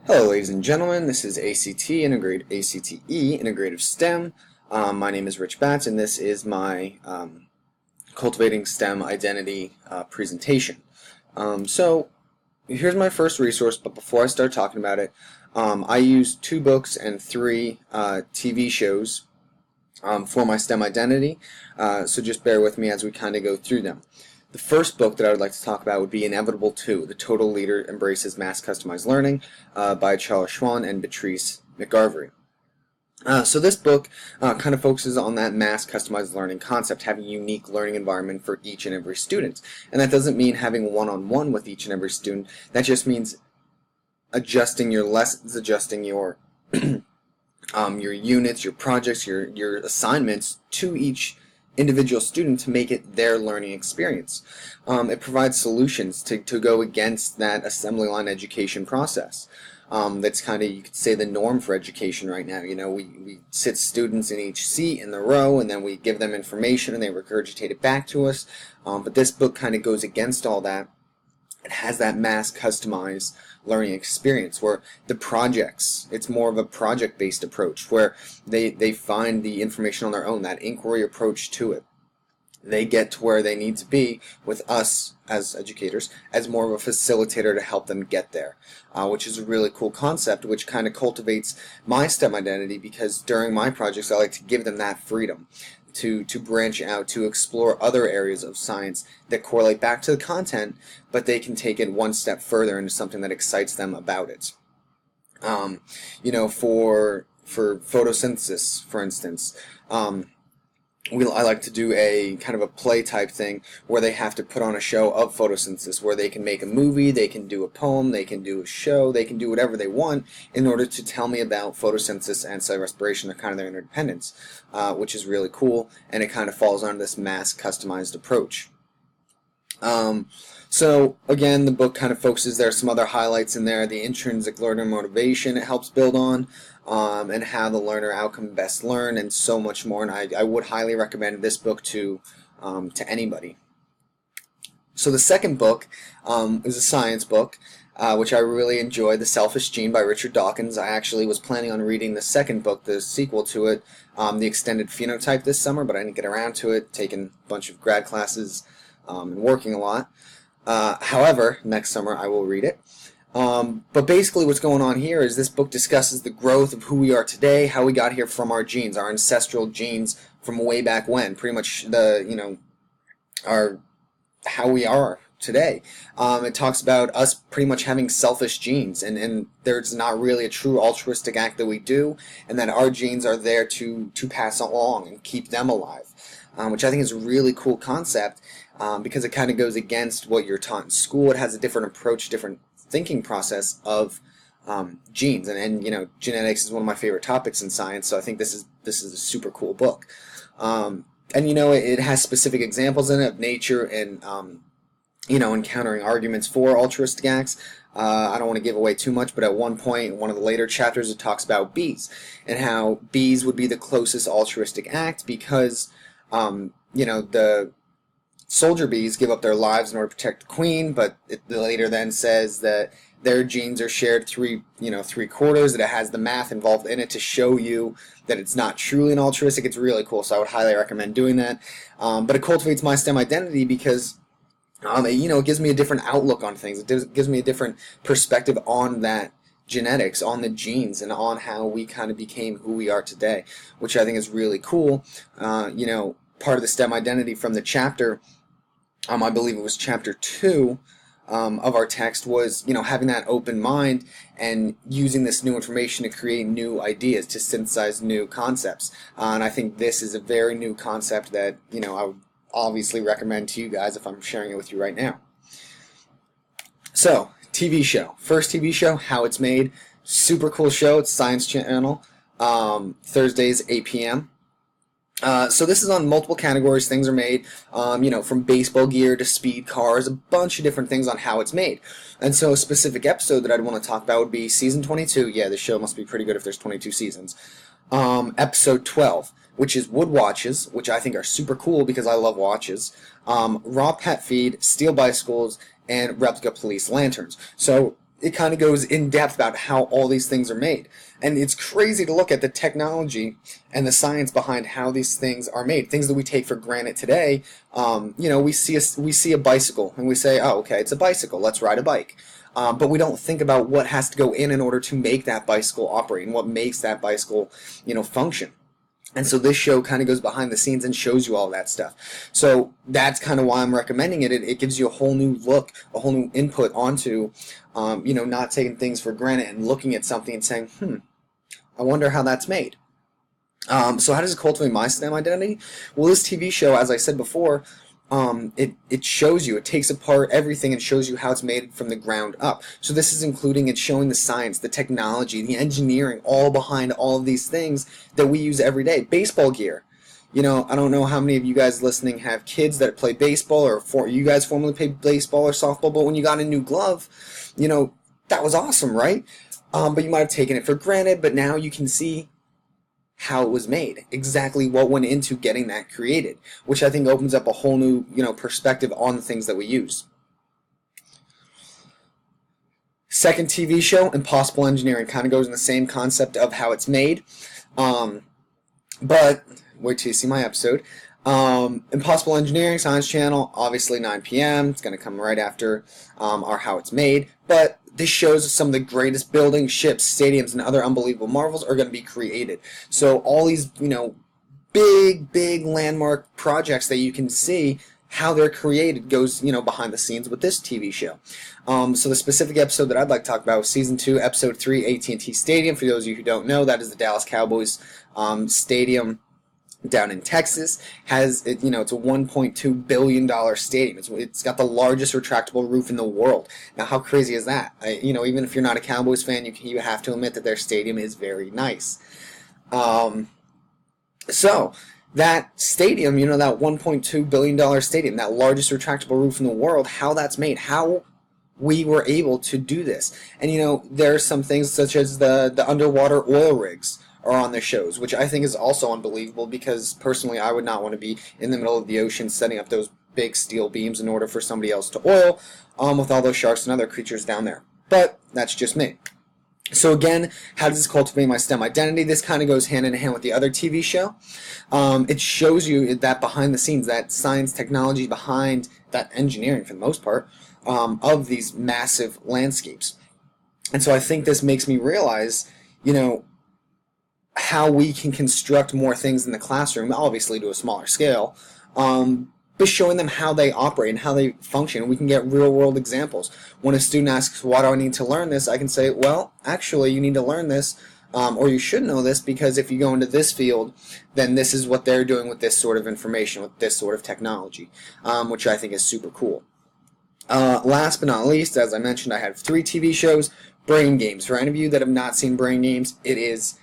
Hello, ladies and gentlemen. This is ACTE, Integrative STEM. My name is Rich Batts, and this is my Cultivating STEM Identity presentation. So, here's my first resource, but before I start talking about it, I use 2 books and 3 TV shows for my STEM identity, so just bear with me as we kind of go through them. The first book that I would like to talk about would be Inevitable 2, The Total Leader Embraces Mass Customized Learning by Charles Schwann and Beatrice McGarvey. So this book kind of focuses on that mass customized learning concept, having a unique learning environment for each and every student. And that doesn't mean having one-on-one with each and every student. That just means adjusting your lessons, adjusting your your units, your projects, your assignments to each individual student to make it their learning experience. It provides solutions to go against that assembly line education process. That's kind of, you could say, the norm for education right now. You know, we sit students in each seat in the row, and then we give them information and they regurgitate it back to us. But this book kind of goes against all that. It has that mass customized learning experience where the projects, it's more of a project-based approach where they find the information on their own, that inquiry approach to it. They get to where they need to be with us as educators as more of a facilitator to help them get there, which is a really cool concept, which kind of cultivates my STEM identity, because during my projects I like to give them that freedom to branch out, to explore other areas of science that correlate back to the content, but they can take it one step further into something that excites them about it. You know, for photosynthesis, for instance, I like to do a kind of a play type thing where they have to put on a show of photosynthesis, where they can make a movie, they can do a poem, they can do a show, they can do whatever they want in order to tell me about photosynthesis and cell respiration. They're kind of their interdependence, which is really cool, and it kind of falls under this mass customized approach. So again, the book kind of focuses, there are some other highlights in there, the intrinsic learner motivation it helps build on, and how the learner outcome best learn, and so much more. And I would highly recommend this book to anybody. So the second book is a science book, which I really enjoyed, The Selfish Gene by Richard Dawkins. I actually was planning on reading the second book, the sequel to it, The Extended Phenotype, this summer, but I didn't get around to it, taking a bunch of grad classes and working a lot. However, next summer I will read it. But basically what's going on here is this book discusses the growth of who we are today, how we got here from our genes, our ancestral genes from way back when, pretty much how we are today. It talks about us pretty much having selfish genes, and there's not really a true altruistic act that we do, and that our genes are there to pass along and keep them alive, which I think is a really cool concept, because it kind of goes against what you're taught in school. It has a different approach, different thinking process of genes, and you know, genetics is one of my favorite topics in science, so I think this is a super cool book. And you know, it has specific examples in it of nature and you know, encountering arguments for altruistic acts. I don't want to give away too much, but at one point in one of the later chapters it talks about bees and how bees would be the closest altruistic act because you know, the soldier bees give up their lives in order to protect the queen, but it later then says that their genes are shared three quarters, that it has the math involved in it to show you that it's not truly an altruistic. It's really cool, so I would highly recommend doing that. But it cultivates my STEM identity because you know, it gives me a different outlook on things. It gives me a different perspective on that genetics, on the genes, and on how we kind of became who we are today, which I think is really cool. You know, part of the STEM identity from the chapter, I believe it was chapter 2 of our text, was, you know, having that open mind and using this new information to create new ideas, to synthesize new concepts. And I think this is a very new concept that, you know, I would obviously recommend to you guys if I'm sharing it with you right now. So, TV show. First TV show, How It's Made. Super cool show. It's Science Channel. Thursdays, 8 p.m. So this is on multiple categories. Things are made, you know, from baseball gear to speed cars, a bunch of different things on how it's made. And so a specific episode that I'd want to talk about would be season 22. Yeah, the show must be pretty good if there's 22 seasons. Episode 12, which is wood watches, which I think are super cool because I love watches. Raw pet feed, steel bicycles, and replica police lanterns. So it kind of goes in depth about how all these things are made. And it's crazy to look at the technology and the science behind how these things are made. Things that we take for granted today. We see a bicycle and we say, oh, okay, it's a bicycle. Let's ride a bike. But we don't think about what has to go in order to make that bicycle operate and what makes that bicycle, function. And so this show kind of goes behind the scenes and shows you all that stuff. So that's kind of why I'm recommending it. It gives you a whole new look, a whole new input onto, not taking things for granted and looking at something and saying, I wonder how that's made. So how does it cultivate my STEM identity? Well, this TV show, as I said before, it shows you, it takes apart everything and shows you how it's made from the ground up. So this is including it showing the science, the technology, the engineering, all behind all of these things that we use every day. Baseball gear. I don't know how many of you guys listening have kids that play baseball, or you guys formerly played baseball or softball, but when you got a new glove, that was awesome, right? But you might have taken it for granted, but now you can see how it was made, exactly what went into getting that created, which I think opens up a whole new, perspective on the things that we use. Second TV show, Impossible Engineering, kind of goes in the same concept of how it's made, but wait till you see my episode. Impossible Engineering, Science Channel, obviously 9 p.m. It's going to come right after our How It's Made, but this shows some of the greatest buildings, ships, stadiums, and other unbelievable marvels are going to be created. So all these, big landmark projects that you can see how they're created goes, behind the scenes with this TV show. So the specific episode that I'd like to talk about was Season 2, Episode 3, AT&T Stadium. For those of you who don't know, that is the Dallas Cowboys stadium down in Texas. It's a $1.2 billion stadium. It's got the largest retractable roof in the world. Now, how crazy is that? Even if you're not a Cowboys fan, you have to admit that their stadium is very nice. So that stadium, that $1.2 billion stadium, that largest retractable roof in the world, how that's made, how we were able to do this. And there are some things such as the underwater oil rigs are on their shows, which I think is also unbelievable, because personally I would not want to be in the middle of the ocean setting up those big steel beams in order for somebody else to oil with all those sharks and other creatures down there. But that's just me. So again, how does this cultivate my STEM identity? This kind of goes hand in hand with the other TV show. It shows you that behind the scenes, that science, technology behind that engineering, for the most part, of these massive landscapes. And so I think this makes me realize, how we can construct more things in the classroom, obviously to a smaller scale, but showing them how they operate and how they function. We can get real-world examples. When a student asks, why do I need to learn this? I can say, well, actually, you need to learn this, or you should know this, because if you go into this field, then this is what they're doing with this sort of information, with this sort of technology, which I think is super cool. Last but not least, as I mentioned, I have 3 TV shows. Brain Games. For any of you that have not seen Brain Games, it is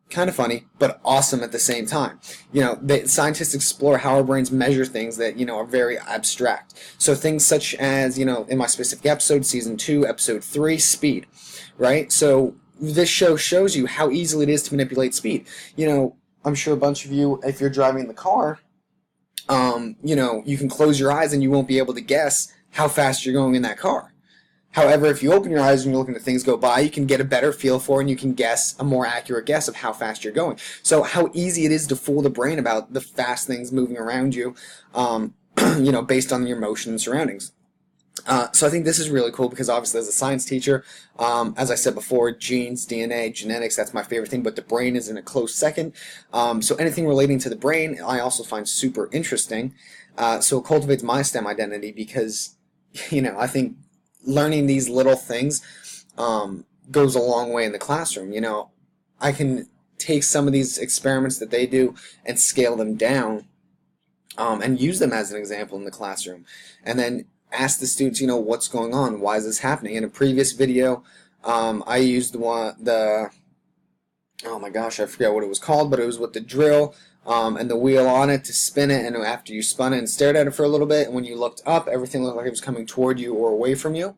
kind of funny, but awesome at the same time. The scientists explore how our brains measure things that, are very abstract. So things such as, in my specific episode, Season 2, Episode 3, speed, right? So this show shows you how easily it is to manipulate speed. I'm sure a bunch of you, if you're driving the car, you can close your eyes and you won't be able to guess how fast you're going in that car. However, if you open your eyes and you're looking at things go by, you can get a better feel for it, and you can guess a more accurate guess of how fast you're going. So how easy it is to fool the brain about the fast things moving around you, based on your motion and surroundings. So I think this is really cool, because obviously as a science teacher, as I said before, genes, DNA, genetics, that's my favorite thing, but the brain is in a close second. So anything relating to the brain I also find super interesting. So it cultivates my STEM identity, because, I think learning these little things goes a long way in the classroom. I can take some of these experiments that they do and scale them down and use them as an example in the classroom, and then ask the students, what's going on, why is this happening. In a previous video, I used oh my gosh, I forget what it was called, but it was with the drill and the wheel on it to spin it, and after you spun it and stared at it for a little bit, and when you looked up, everything looked like it was coming toward you or away from you.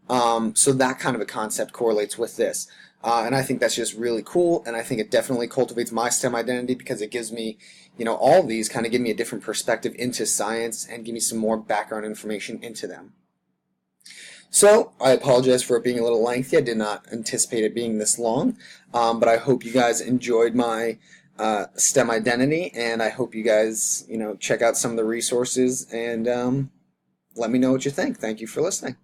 So that kind of a concept correlates with this. And I think that's just really cool, and I think it definitely cultivates my STEM identity, because it gives me, all of these kind of give me a different perspective into science and give me some more background information into them. So I apologize for it being a little lengthy. I did not anticipate it being this long, but I hope you guys enjoyed my STEM identity, and I hope you guys check out some of the resources and let me know what you think. Thank you for listening.